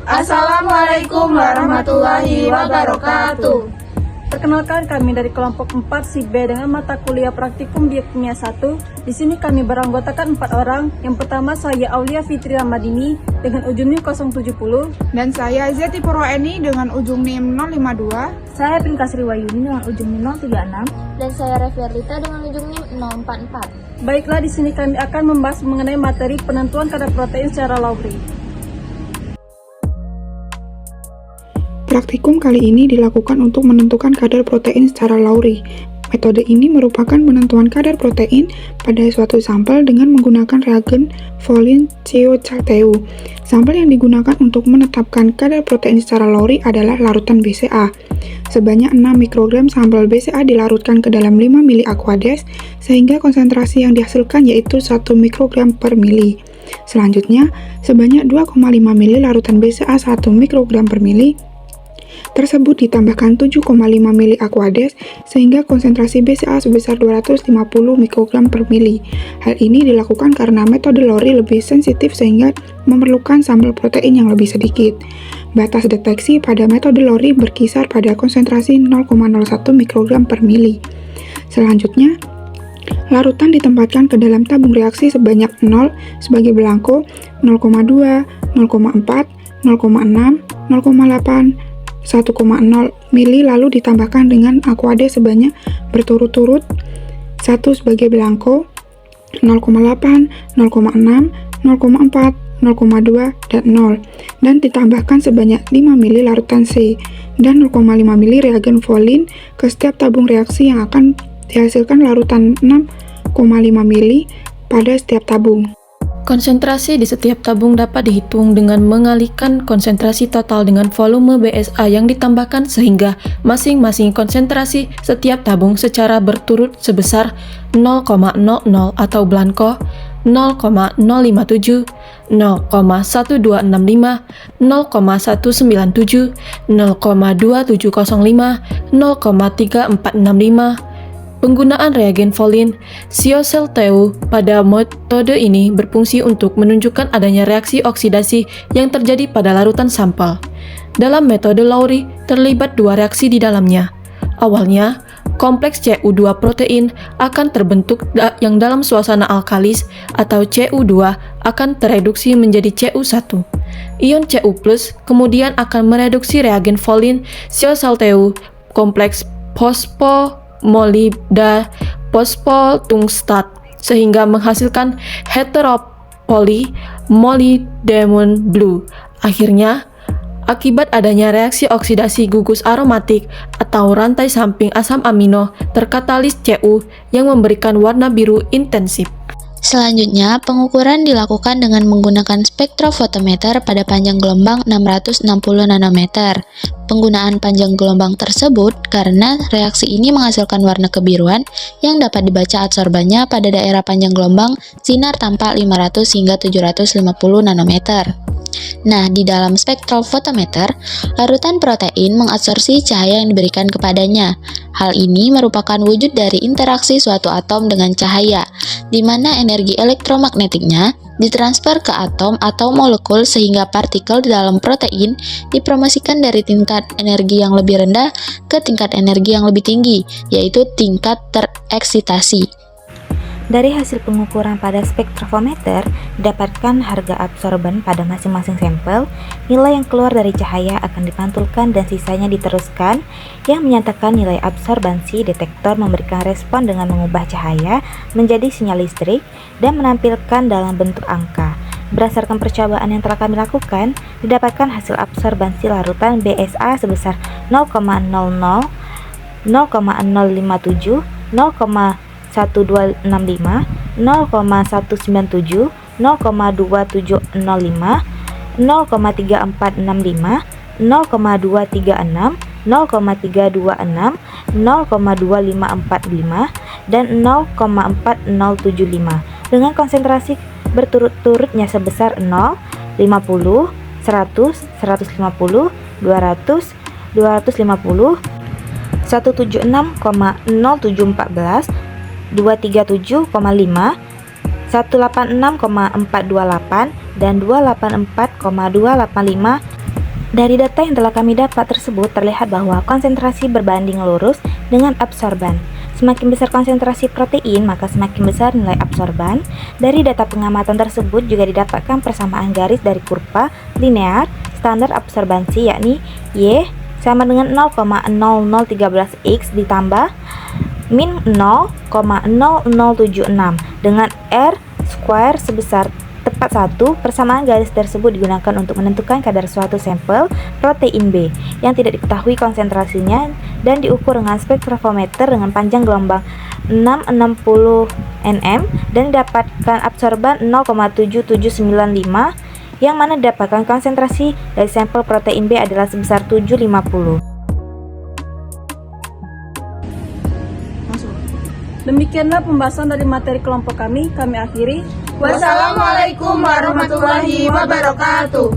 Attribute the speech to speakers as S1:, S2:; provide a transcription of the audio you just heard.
S1: Assalamualaikum warahmatullahi wabarakatuh.
S2: Perkenalkan, kami dari kelompok 4 si B dengan mata kuliah praktikum biokimia 1. Di sini kami beranggotakan 4 orang. Yang pertama saya Aulia Fitri Ramadini dengan ujung NIM 070.
S1: Dan saya Zeti Purwaeni dengan ujung NIM 052.
S3: Saya Pinkasri Wayuni dengan ujung NIM 036.
S4: Dan saya Reviarlita dengan ujung NIM 044.
S2: Baiklah, di sini kami akan membahas mengenai materi penentuan kadar protein secara Lowry.
S5: Praktikum kali ini dilakukan untuk menentukan kadar protein secara Lowry. Metode ini merupakan penentuan kadar protein pada suatu sampel dengan menggunakan reagen Volin CO-CalTeu. Sampel yang digunakan untuk menetapkan kadar protein secara Lowry adalah larutan BCA. Sebanyak 6 mikrogram sampel BCA dilarutkan ke dalam 5 mili Aquades sehingga konsentrasi yang dihasilkan yaitu 1 mikrogram per mili. Selanjutnya, sebanyak 2,5 mili larutan BCA 1 mikrogram per mili tersebut ditambahkan 7,5 mili Aquades sehingga konsentrasi BCA sebesar 250 mikrogram per mili. Hal ini dilakukan karena metode Lowry lebih sensitif sehingga memerlukan sampel protein yang lebih sedikit. Batas deteksi pada metode Lowry berkisar pada konsentrasi 0,01 mikrogram per mili. Selanjutnya, larutan ditempatkan ke dalam tabung reaksi sebanyak 0 sebagai belangko, 0,2, 0,4, 0,6, 0,8, 1,0 mili lalu ditambahkan dengan Aquades sebanyak berturut-turut 1 sebagai belangko, 0,8, 0,6, 0,4, 0,2, dan 0 dan ditambahkan sebanyak 5 mili larutan C dan 0,5 mili reagen Volin ke setiap tabung reaksi yang akan dihasilkan larutan 6,5 mili pada setiap tabung.
S6: Konsentrasi di setiap tabung dapat dihitung dengan mengalihkan konsentrasi total dengan volume BSA yang ditambahkan sehingga masing-masing konsentrasi setiap tabung secara berturut sebesar 0,00 atau belangko, 0,057, 0,1265, 0,197, 0,2705, 0,3465. Penggunaan reagen Volin CO-CalTeu pada metode ini berfungsi untuk menunjukkan adanya reaksi oksidasi yang terjadi pada larutan sampel. Dalam metode Lowry, terlibat 2 reaksi di dalamnya. Awalnya, kompleks CU2 protein akan terbentuk yang dalam suasana alkalis atau CU2 akan tereduksi menjadi CU1. Ion Cu+ kemudian akan mereduksi reagen Volin CO-CalTeu kompleks fosfomolibda fosfotungstat sehingga menghasilkan heteropoly molybdenum blue. Akhirnya, akibat adanya reaksi oksidasi gugus aromatik atau rantai samping asam amino terkatalis Cu yang memberikan warna biru intensif.
S4: Selanjutnya, pengukuran dilakukan dengan menggunakan spektrofotometer pada panjang gelombang 660 nanometer. Penggunaan panjang gelombang tersebut karena reaksi ini menghasilkan warna kebiruan yang dapat dibaca adsorbannya pada daerah panjang gelombang sinar tanpa 500 hingga 750 nanometer. Nah, di dalam spektrofotometer, larutan protein mengadsorpsi cahaya yang diberikan kepadanya. Hal ini merupakan wujud dari interaksi suatu atom dengan cahaya, di mana energi elektromagnetiknya ditransfer ke atom atau molekul sehingga partikel di dalam protein dipromosikan dari tingkat energi yang lebih rendah ke tingkat energi yang lebih tinggi, yaitu tingkat tereksitasi.
S3: Dari hasil pengukuran pada spektrofometer, didapatkan harga absorban pada masing-masing sampel. Nilai yang keluar dari cahaya akan dipantulkan dan sisanya diteruskan, yang menyatakan nilai absorbansi detektor memberikan respon dengan mengubah cahaya menjadi sinyal listrik dan menampilkan dalam bentuk angka. Berdasarkan percobaan yang telah kami lakukan, didapatkan hasil absorbansi larutan BSA sebesar 0,00, 0,057, 0,1265, 0,197, 0,2705, 0,3465, 0,3465, 0,236, 0,326, 0,2545, dan 0,4075 dengan konsentrasi berturut-turutnya sebesar 0, 50, 100, 150, 200, 250, 176,0714, 237,5, 186,428, dan 284,285 Dari data yang telah kami dapat tersebut terlihat bahwa konsentrasi berbanding lurus dengan absorban. Semakin besar konsentrasi protein, maka semakin besar nilai absorban. Dari data pengamatan tersebut juga didapatkan persamaan garis dari kurva linear standar absorbansi, yakni Y sama dengan 0,0013x ditambah min 0,0076 dengan R square sebesar tepat 1. Persamaan garis tersebut digunakan untuk menentukan kadar suatu sampel protein B yang tidak diketahui konsentrasinya dan diukur dengan spektrofometer dengan panjang gelombang 660 nm dan didapatkan absorban 0,7795 yang mana didapatkan konsentrasi dari sampel protein B adalah sebesar 750.
S2: Demikianlah pembahasan dari materi kelompok kami akhiri.
S1: Wassalamualaikum warahmatullahi wabarakatuh.